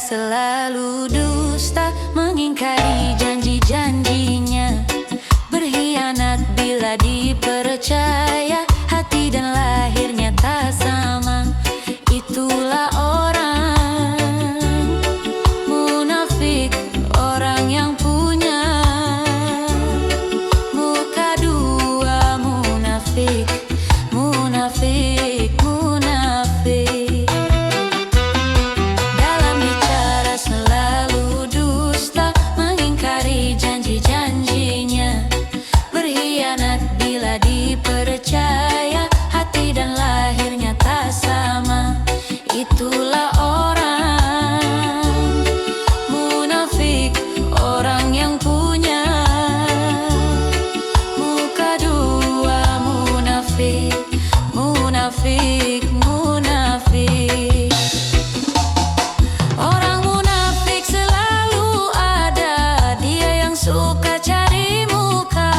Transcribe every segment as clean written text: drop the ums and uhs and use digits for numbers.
selalu dusta, mengingkari janji-janjinya, berkhianat bila dipercaya, hati dan lahirnya tak sama. Itulah orang munafik, orang yang punya muka dua, munafik, munafik, munafik. Dalam bicara selalu dusta, mengingkari janji-janjinya, berkhianat bila dipercaya, hati dan lahirnya tak sama. Itulah orang munafik, orang yang punya muka dua, munafik, munafik, munafik. Orang munafik selalu ada, dia yang suka cari muka.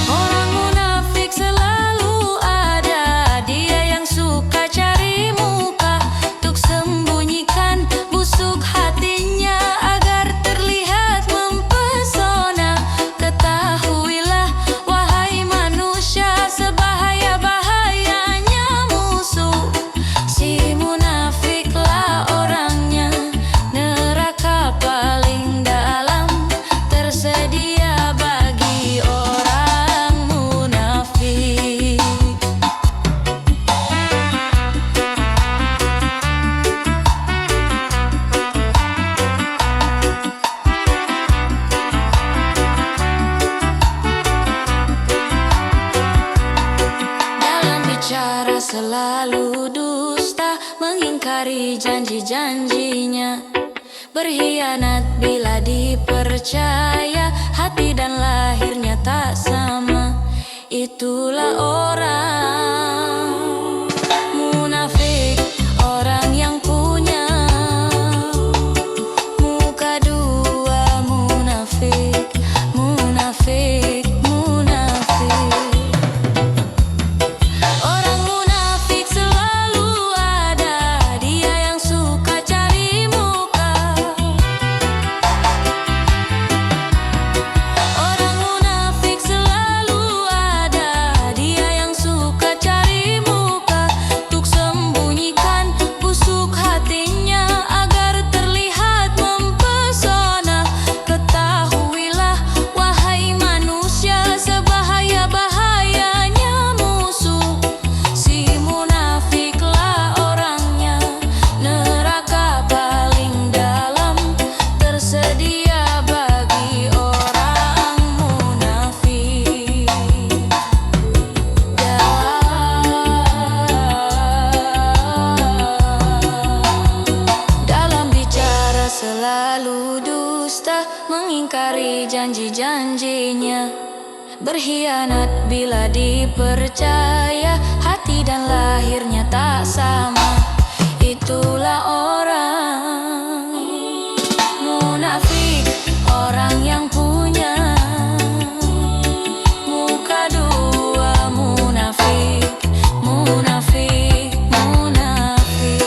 Orang munafik selalu ada, dia yang suka cari muka, untuk sembunyikan busuk hatinya agar terlihat mempesona. Ketahuilah wahai manusia, sebahaya-bahayanya musuh. Si munafiklah orangnya, neraka paling dalam tersedia bagi orang munafik. Dalam bicara selalu dusta, mengingkari janji-janjinya, berkhianat bila dipercaya, hati dan lahirnya tak sama. Itulah orang munafik, orang yang punya muka dua, munafik, munafik, munafik. Orang munafik selalu ada, dia yang suka cari muka. Orang munafik selalu ada, dia yang suka cari muka, untuk sembunyikan busuk hatinya agar terlihat mempesona. Ketahuilah wahai manusia, sebahaya-bahayanya musuh. Si munafiklah orangnya, neraka paling dalam tersedia bagi orang munafik. Dalam bicara selalu dusta, mengingkari janji-janjinya, berkhianat bila dipercaya, hati dan lahirnya tak sama. Itulah orang munafik, orang yang punya muka dua, munafik, munafik, munafik.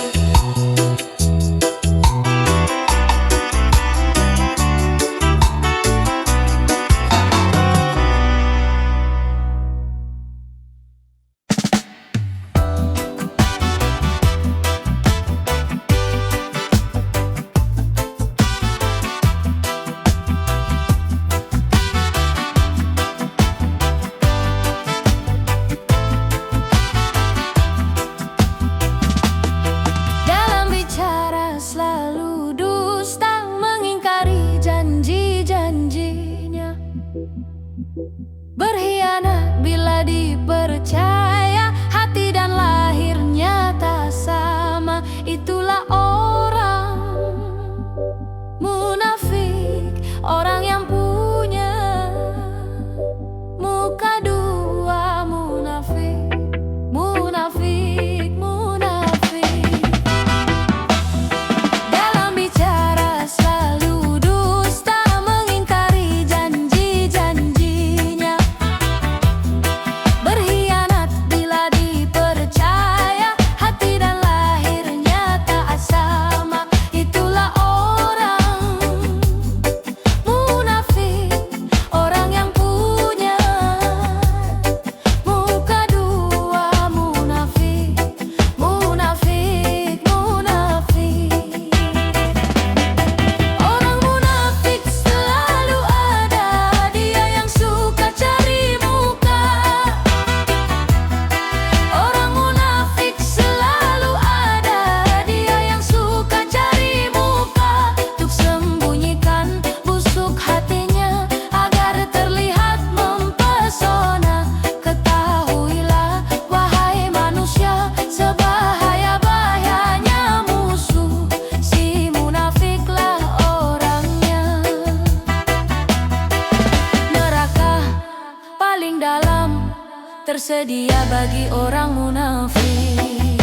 tersedia bagi orang munafik.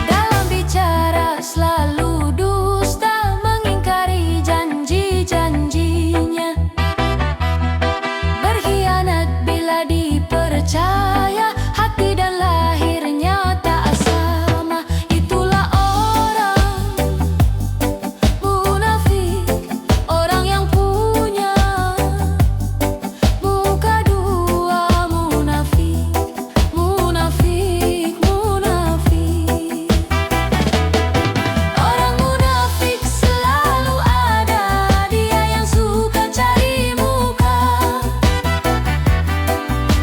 Dalam bicara selalu dusta, mengingkari janji-janjinya, berkhianat bila dipercaya, hati dan lahirnya tak sama. Itulah orang munafik, orang yang punya muka dua. Munafik, munafik, munafik. Orang munafik selalu ada, dia yang suka cari muka.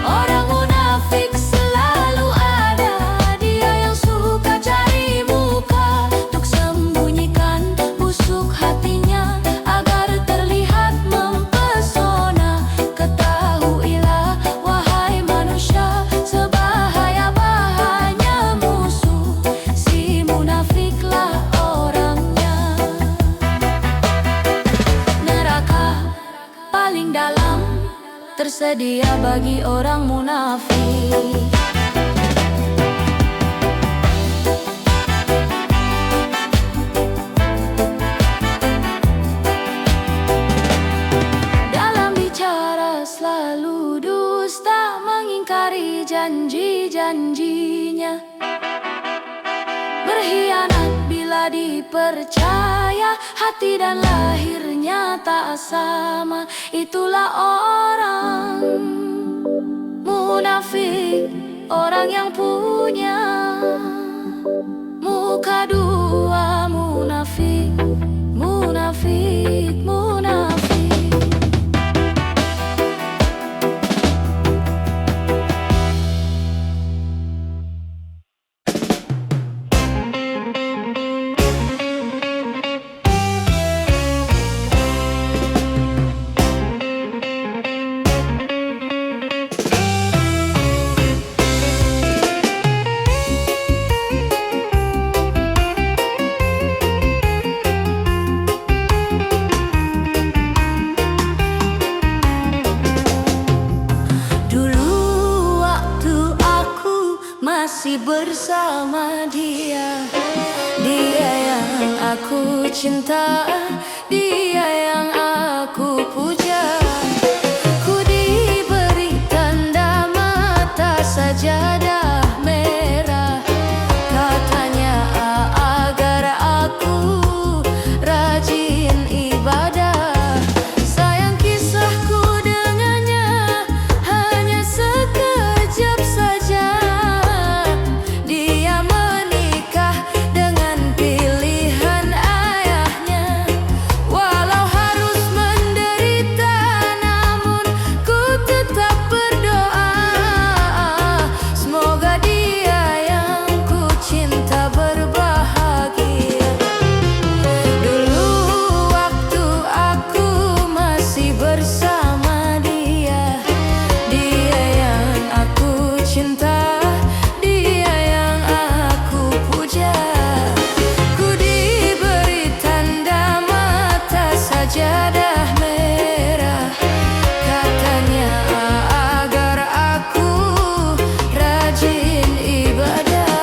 Orang munafik selalu ada, dia yang suka cari muka, untuk sembunyikan busuk hatinya agar terlihat mempesona. Ketahuilah wahai manusia, sebahaya-bahayanya musuh, si munafiklah orangnya. Neraka paling dalam tersedia bagi orang munafik. Dalam bicara selalu dusta, mengingkari janji-janjinya, berkhianat bila dipercaya, hati dan lahirnya tak sama. Itulah orang munafik, orang yang punya muka dua. Munafik, munafik, munafik. Dulu waktu aku masih bersama dia, dia yang aku cinta, dia yang aku puja. Ku diberi tanda mata sajadah merah, katanya agar aku rajin ibadah. Sayang kisahku dengannya hanya sekejap saja. Dia menikah dengan pilihan ayahnya. Walau harus menderita, namun ku tetap berdoa, semoga dia yang ku cinta berbahagia. Dulu waktu aku masih bersama dia, dia yang aku cinta, dia yang aku puja. Ku diberi tanda mata sajadah merah, katanya agar aku rajin ibadah.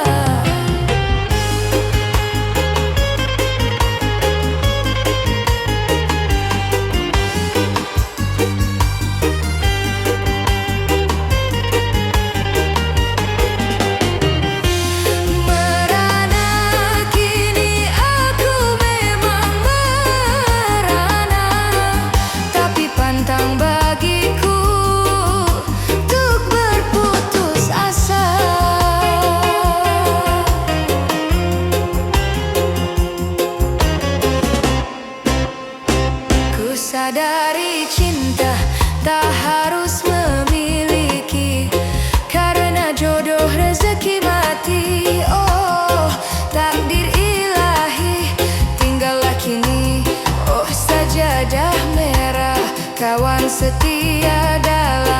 Merana kini aku memang merana, tapi pantang bagiku untuk berputus asa. Ku sadari cinta tak harus memiliki, karena jodoh rezeki mati. Oh, takdir ilahi, tinggallah kini. Oh, sajadah merah, kawan setia dalam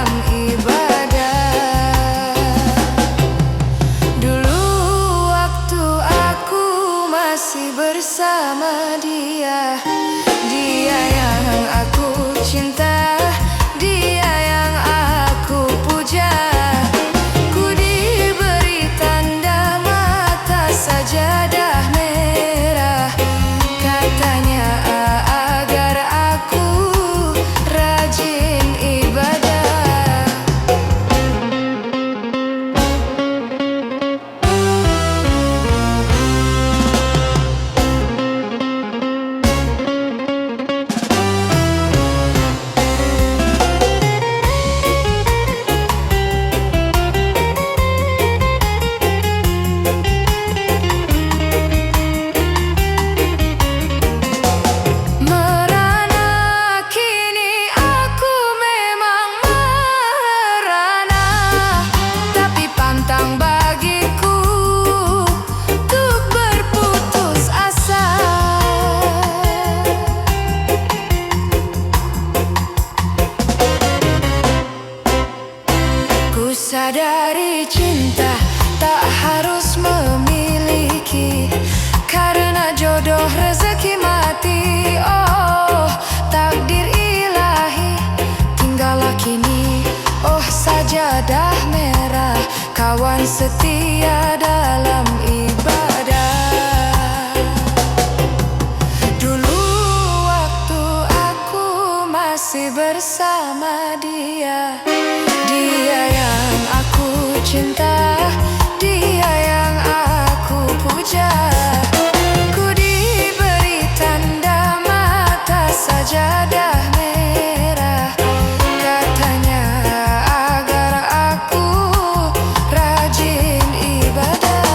sadari cinta tak harus memiliki, karena jodoh rezeki mati. Oh, takdir ilahi, tinggallah kini. Oh, sajadah merah, kawan setia dalam ibadah. Dulu waktu aku masih bersama dia, dia yang aku cinta, dia yang aku puja. Ku diberi tanda mata sajadah merah, katanya agar aku rajin ibadah.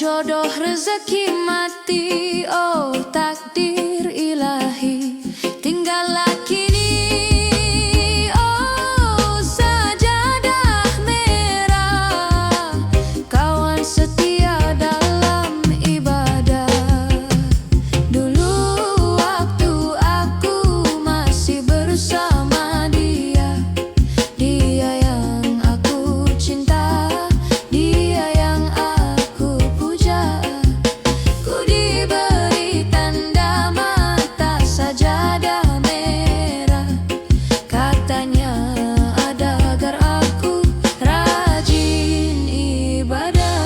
jodoh rezeki mati, oh takdir ilahi. Tinggallah kini, oh sajadah merah, kawan setia dalam ibadah. Dulu waktu aku masih bersama dia, dia yang aku cinta, dia yang aku puja. Ku diberi tanda mata sajadah merah, katanya ada agar aku rajin ibadah.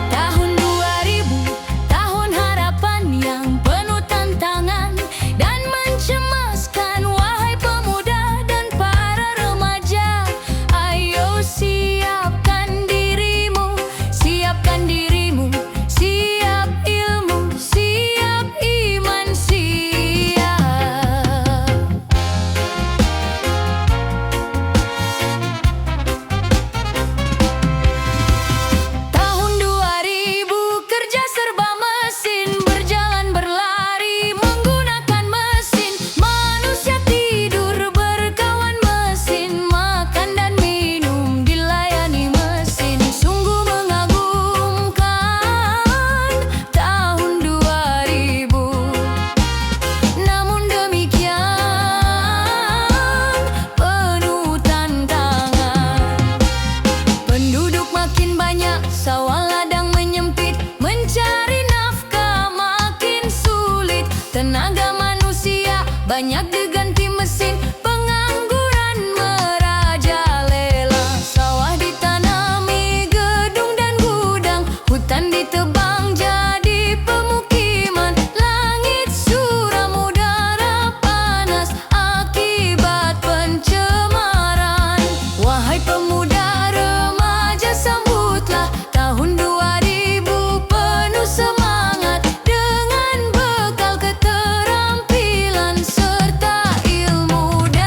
Tahun 2000, tahun harapan yang penuh tantangan dan mencemaskan. Wahai pemuda dan para remaja, ayo siapkan dirimu, siapkan dirimu, siap ilmu, siap iman, siap. Tahun 2000 kerja serba mesin, berjalan berlari menggunakan mesin. Manusia tidur berkawan mesin, makan dan minum dilayani mesin. Sungguh mengagumkan tahun 2000. Namun demikian penuh tantangan. Penduduk makin banyak, sawah ladang menyempit, mencari nafkah makin sulit. Tenaga manusia banyak diganti mesin, pengangguran merajalela. Sawah ditanami gedung dan gudang, hutan ditebang jadi pemukiman. Langit suram, udara panas akibat pencemaran. Wahai pemuda remaja, sambutlah tahun 2000 penuh semangat, dengan bekal keterampilan serta ilmu dan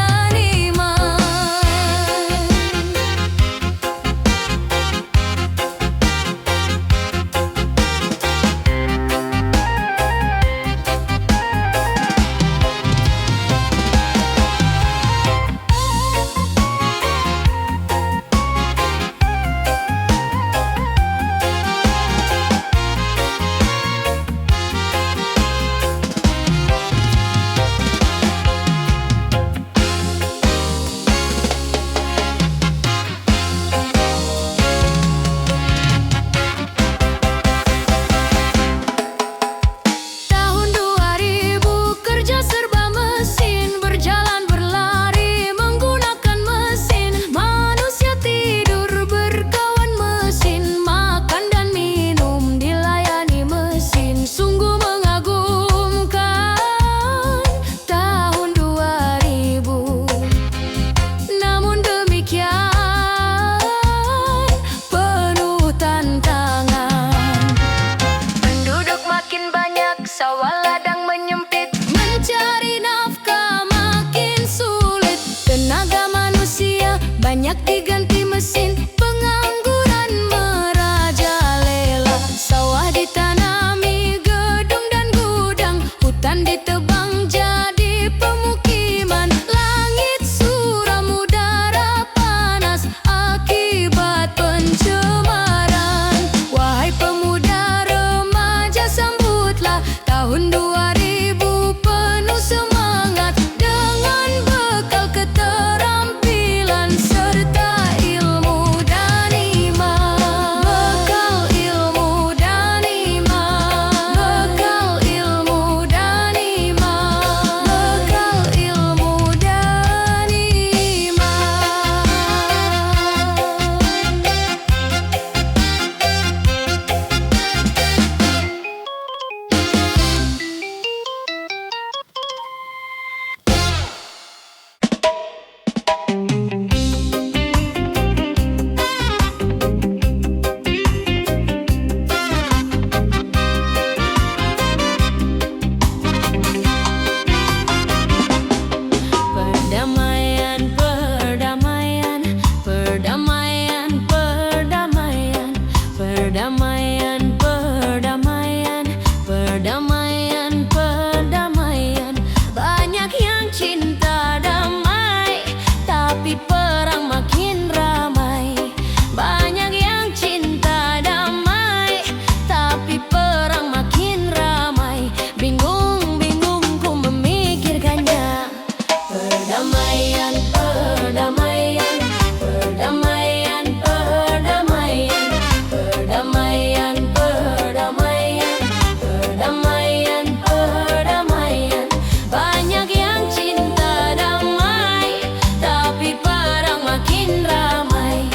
Perdamaian, perdamaian, perdamaian, perdamaian, perdamaian, perdamaian, perdamaian, perdamaian. Banyak yang cinta damai, tapi perang makin ramai.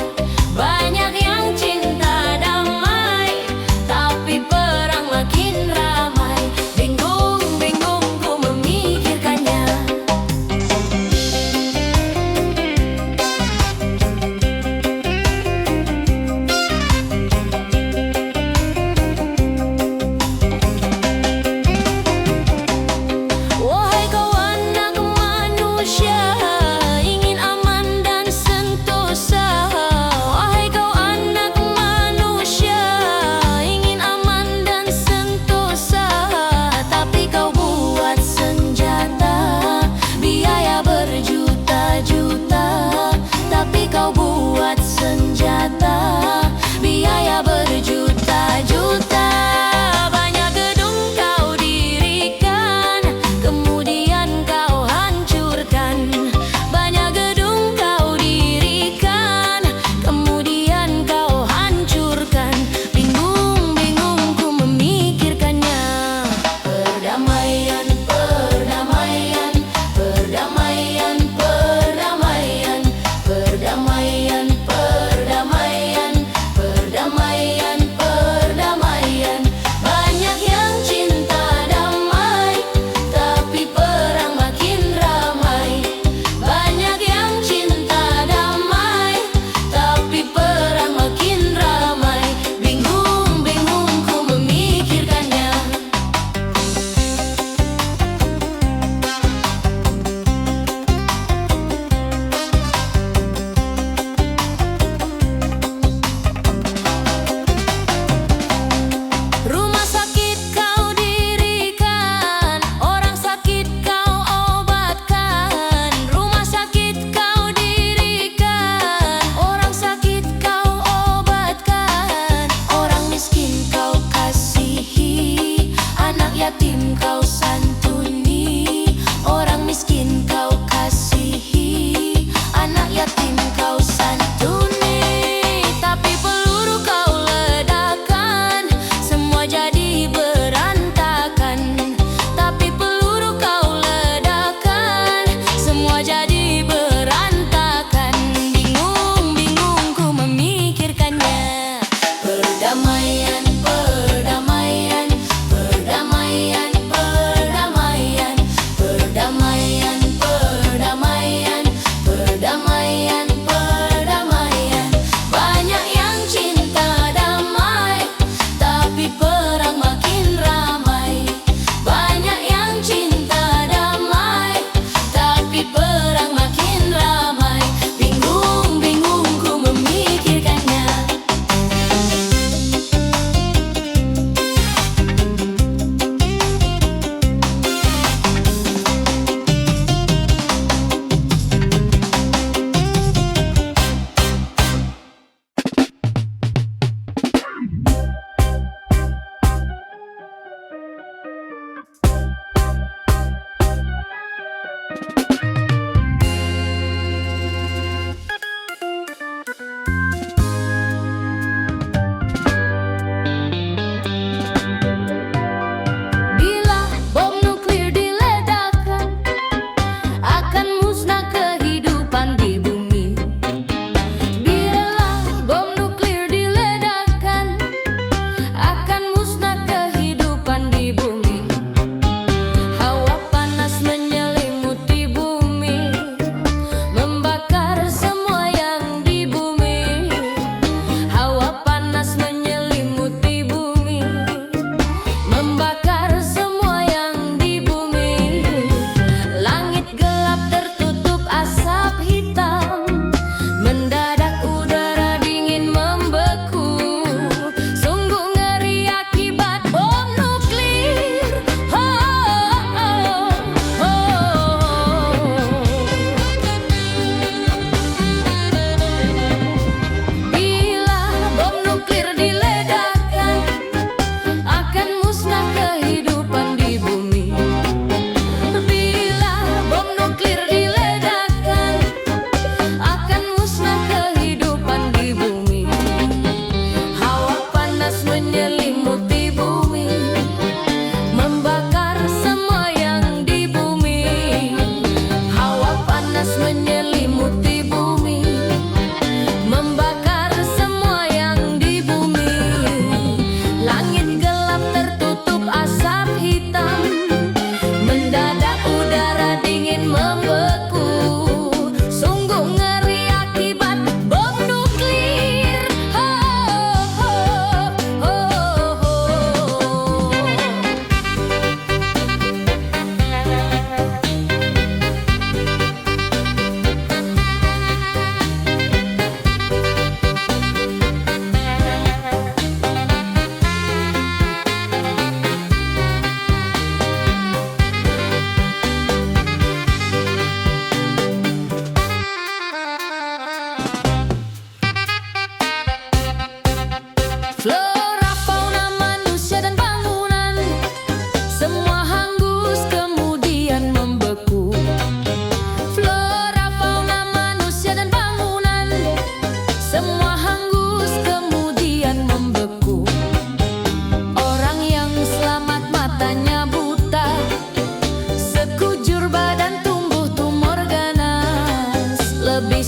Banyak yang cinta damai, tapi perang makin ramai. Bingung, bingung ku memikirkannya. Wahai kau anak manusia, ingin aman dan sentosa. Wahai kau anak manusia, ingin aman dan sentosa. Tapi kau buat senjata, biaya berjuta-juta. Tapi kau buat senjata, biaya berjuta-juta. Banyak gedung kau dirikan, kemudian kau hancurkan. Banyak gedung kau dirikan, kemudian kau hancurkan. Bingung, bingung ku memikirkannya. Perdamaian, perdamaian, perdamaian, perdamaian, perdamaian, perdamaian,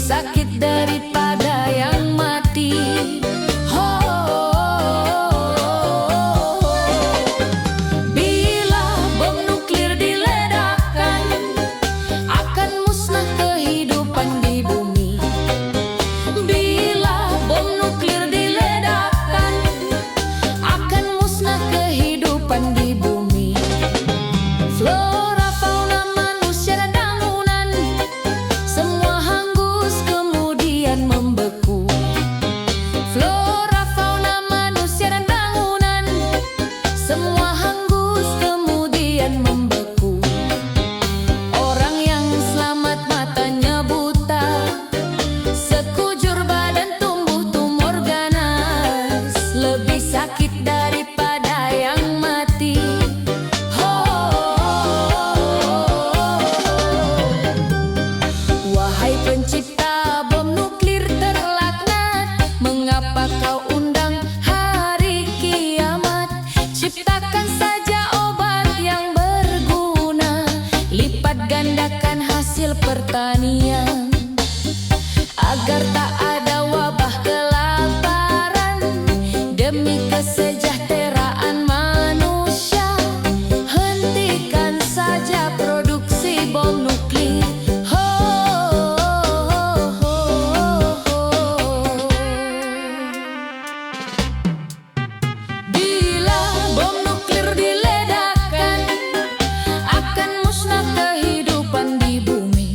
sakit daripada yang mati. Bila bom nuklir diledakkan, akan musnah kehidupan di bumi. Bila bom nuklir diledakkan, akan musnah kehidupan di bumi. Flora, fauna, manusia dan bangunan semua hangus kemudian membeku. Flora, fauna, manusia dan bangunan semua hangus kemudian membeku. Orang yang selamat matanya buta, sekujur badan tumbuh tumor ganas, lebih sakit daripada yang mati. Wahai pencipta bom nuklir terlaknat, mengapa kau undang hari kiamat? Ciptakan saja obat yang berguna, lipat gandakan hasil pertanian, agar tak ada wabah kelaparan. Demi kesejahteraan manusia, hentikan saja produksi bom nuklir. Bila bom nuklir diledakkan, akan musnah kehidupan di bumi.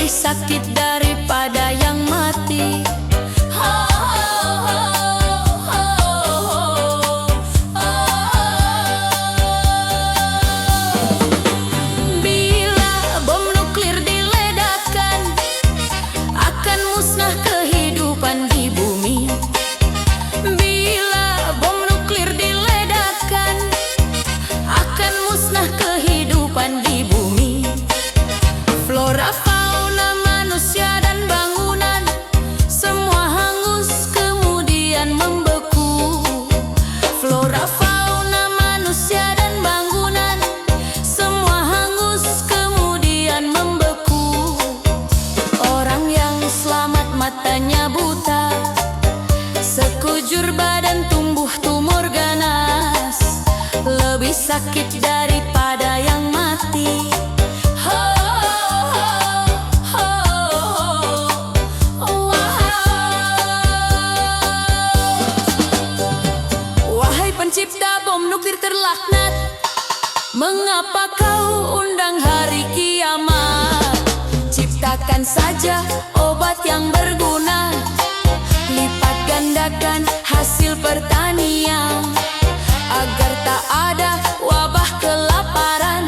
lebih sakit daripada yang mati. Bila bom nuklir diledakkan, akan musnah kehidupan di bumi. Bila bom nuklir diledakkan, akan musnah kehidupan di bumi. Flora, fauna, manusia dan bangunan semua hangus kemudian membeku. Flora, fauna, manusia dan bangunan semua hangus kemudian membeku. Orang yang selamat matanya buta, sekujur badan tumbuh tumor ganas, lebih sakit daripada yang mati. Wahai pencipta bom nuklir terlaknat, mengapa kau undang hari kiamat? Ciptakan saja obat yang berguna, lipat gandakan hasil pertanian, agar tak ada wabah kelaparan.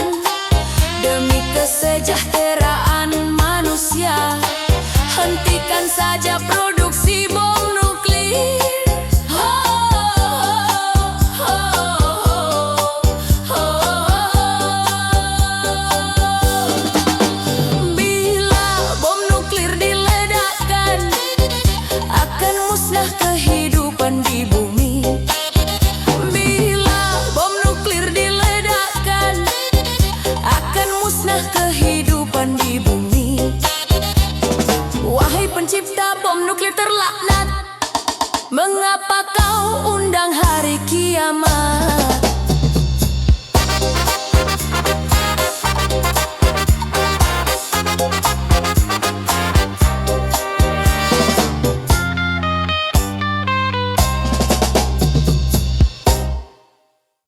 Demi kesejahteraan manusia, hentikan saja produksi bom nuklir. Bila bom nuklir diledakkan, akan musnah kehidupan di bumi. Bila bom nuklir diledakkan, akan musnah kehidupan di bumi. Wahai pencipta bom nuklir terlaknat, mengapa kau undang hari kiamat?